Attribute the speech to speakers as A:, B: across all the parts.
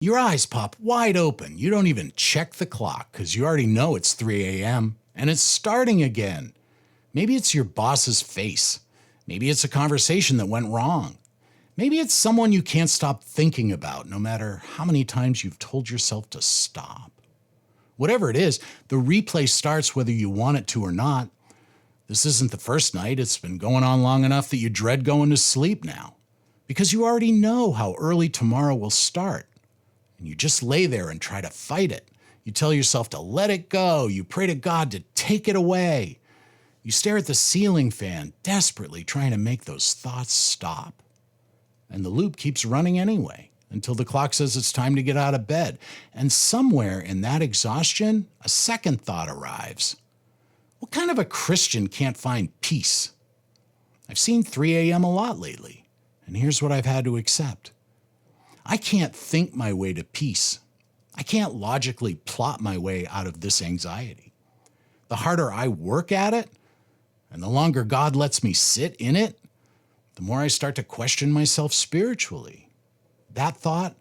A: Your eyes pop wide open. You don't even check the clock because you already know it's 3 a.m. and it's starting again. Maybe it's your boss's face. Maybe it's a conversation that went wrong. Maybe it's someone you can't stop thinking about no matter how many times you've told yourself to stop. Whatever it is, the replay starts whether you want it to or not. This isn't the first night. It's been going on long enough that you dread going to sleep now because you already know how early tomorrow will start. And you just lay there and try to fight it. You tell yourself to let it go. You pray to God to take it away. You stare at the ceiling fan, desperately trying to make those thoughts stop. And the loop keeps running anyway until the clock says it's time to get out of bed. And somewhere in that exhaustion, a second thought arrives. What kind of a Christian can't find peace? I've seen 3 a.m. a lot lately, and here's what I've had to accept. I can't think my way to peace. I can't logically plot my way out of this anxiety. The harder I work at it, and the longer God lets me sit in it, the more I start to question myself spiritually. That thought,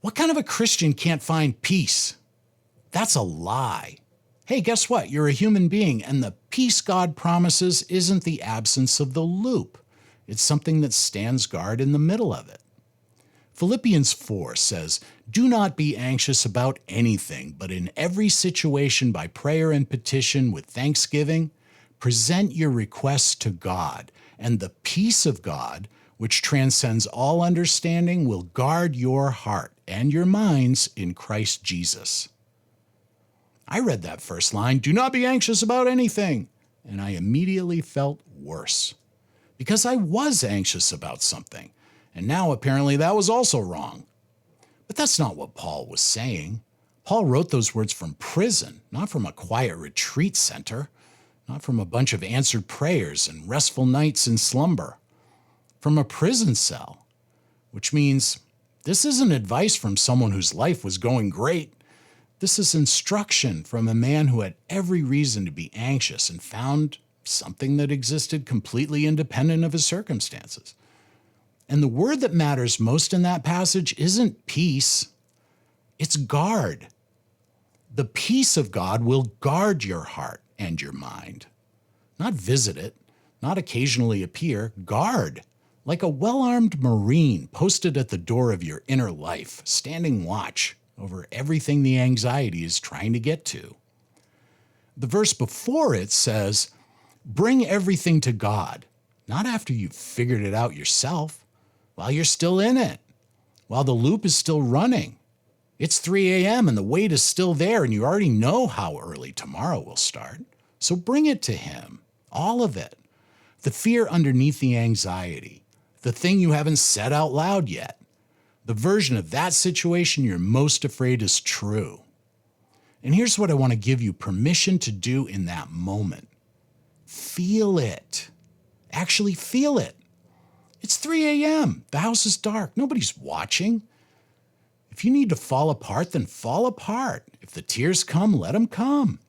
A: what kind of a Christian can't find peace? That's a lie. Hey, guess what? You're a human being, and the peace God promises isn't the absence of the loop. It's something that stands guard in the middle of it. Philippians 4 says, "Do not be anxious about anything, but in every situation by prayer and petition with thanksgiving, present your requests to God, and the peace of God, which transcends all understanding, will guard your heart and your minds in Christ Jesus." I read that first line, "Do not be anxious about anything," and I immediately felt worse because I was anxious about something. And now apparently that was also wrong. But that's not what Paul was saying. Paul wrote those words from prison, not from a quiet retreat center, not from a bunch of answered prayers and restful nights in slumber. From a prison cell, which means this isn't advice from someone whose life was going great. This is instruction from a man who had every reason to be anxious and found something that existed completely independent of his circumstances. And the word that matters most in that passage isn't peace, it's guard. The peace of God will guard your heart and your mind. Not visit it, not occasionally appear, guard. Like a well-armed Marine posted at the door of your inner life, standing watch over everything the anxiety is trying to get to. The verse before it says, "Bring everything to God," not after you've figured it out yourself. While you're still in it, while the loop is still running. It's 3 a.m. and the weight is still there and you already know how early tomorrow will start. So bring it to him, all of it. The fear underneath the anxiety, the thing you haven't said out loud yet, the version of that situation you're most afraid is true. And here's what I want to give you permission to do in that moment. Feel it. Actually feel it. It's 3 a.m. The house is dark. Nobody's watching. If you need to fall apart, then fall apart. If the tears come, let them come.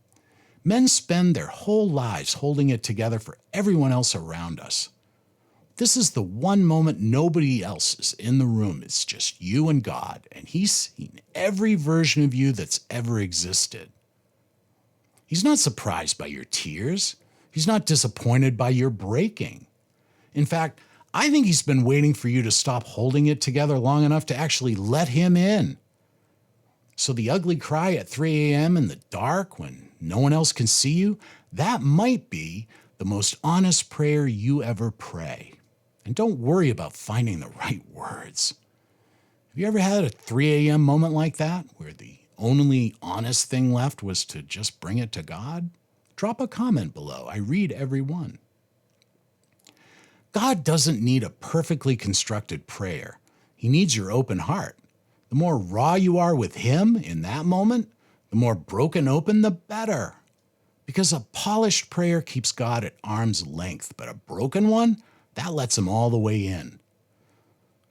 A: Men spend their whole lives holding it together for everyone else around us. This is the one moment nobody else is in the room. It's just you and God, and he's seen every version of you that's ever existed. He's not surprised by your tears. He's not disappointed by your breaking. In fact, I think he's been waiting for you to stop holding it together long enough to actually let him in. So the ugly cry at 3 a.m. in the dark when no one else can see you, that might be the most honest prayer you ever pray. And don't worry about finding the right words. Have you ever had a 3 a.m. moment like that where the only honest thing left was to just bring it to God? Drop a comment below. I read every one. God doesn't need a perfectly constructed prayer. He needs your open heart. The more raw you are with him in that moment, the more broken open, the better. Because a polished prayer keeps God at arm's length, but a broken one, that lets him all the way in.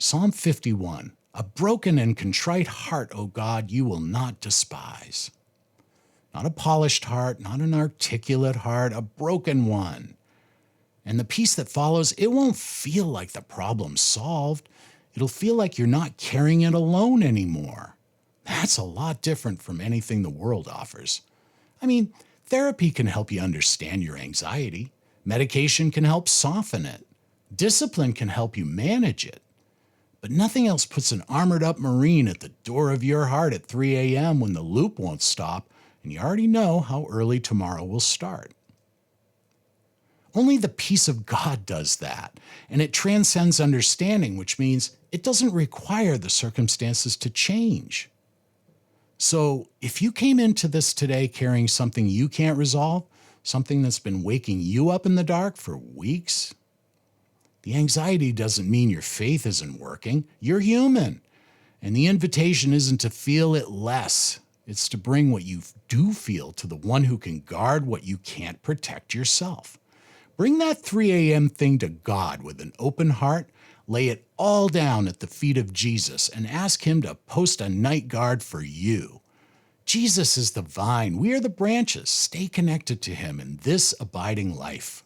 A: Psalm 51, "A broken and contrite heart, O God, you will not despise." Not a polished heart, not an articulate heart, a broken one. And the peace that follows, it won't feel like the problem's solved. It'll feel like you're not carrying it alone anymore. That's a lot different from anything the world offers. I mean, therapy can help you understand your anxiety. Medication can help soften it. Discipline can help you manage it. But nothing else puts an armored up Marine at the door of your heart at 3 a.m. when the loop won't stop and you already know how early tomorrow will start. Only the peace of God does that, and it transcends understanding, which means it doesn't require the circumstances to change. So, if you came into this today carrying something you can't resolve, something that's been waking you up in the dark for weeks, the anxiety doesn't mean your faith isn't working. You're human. And the invitation isn't to feel it less. It's to bring what you do feel to the one who can guard what you can't protect yourself. Bring that 3 a.m. thing to God with an open heart. Lay it all down at the feet of Jesus and ask him to post a night guard for you. Jesus is the vine. We are the branches. Stay connected to him in this abiding life.